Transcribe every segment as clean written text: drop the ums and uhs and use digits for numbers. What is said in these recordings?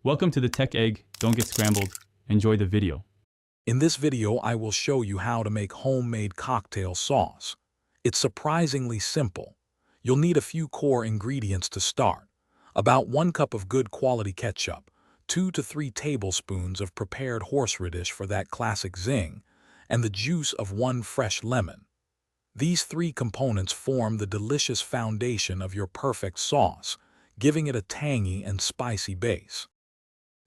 Welcome to the Tech Egg. Don't get scrambled. Enjoy the video. In this video, I will show you how to make homemade cocktail sauce. It's surprisingly simple. You'll need a few core ingredients to start. About 1 cup of good quality ketchup, 2 to 3 tablespoons of prepared horseradish for that classic zing, and the juice of 1 fresh lemon. These 3 components form the delicious foundation of your perfect sauce, giving it a tangy and spicy base.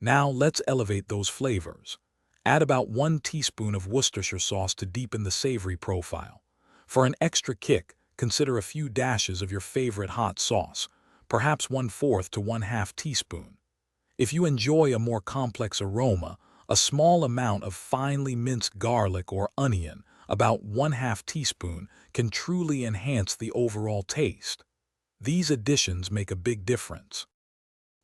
Now let's elevate those flavors. Add about 1 teaspoon of Worcestershire sauce to deepen the savory profile. For an extra kick, consider a few dashes of your favorite hot sauce, perhaps 1/4 to 1/2 teaspoon. If you enjoy a more complex aroma, a small amount of finely minced garlic or onion, about 1/2 teaspoon, can truly enhance the overall taste. These additions make a big difference.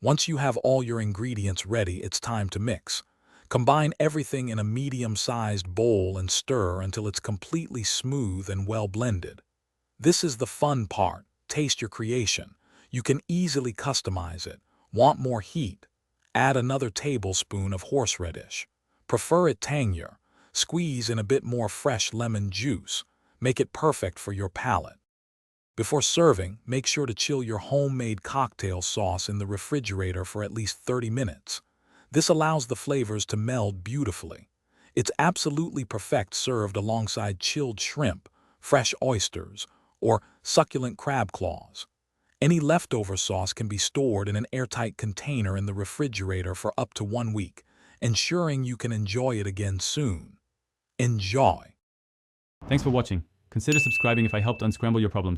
Once you have all your ingredients ready, it's time to mix. Combine everything in a medium-sized bowl and stir until it's completely smooth and well blended. This is the fun part. Taste your creation. You can easily customize it. Want more heat? Add another tablespoon of horseradish. Prefer it tangier? Squeeze in a bit more fresh lemon juice. Make it perfect for your palate. Before serving, make sure to chill your homemade cocktail sauce in the refrigerator for at least 30 minutes. This allows the flavors to meld beautifully. It's absolutely perfect served alongside chilled shrimp, fresh oysters, or succulent crab claws. Any leftover sauce can be stored in an airtight container in the refrigerator for up to 1 week, ensuring you can enjoy it again soon. Enjoy! Thanks for watching. Consider subscribing if I helped unscramble your problems.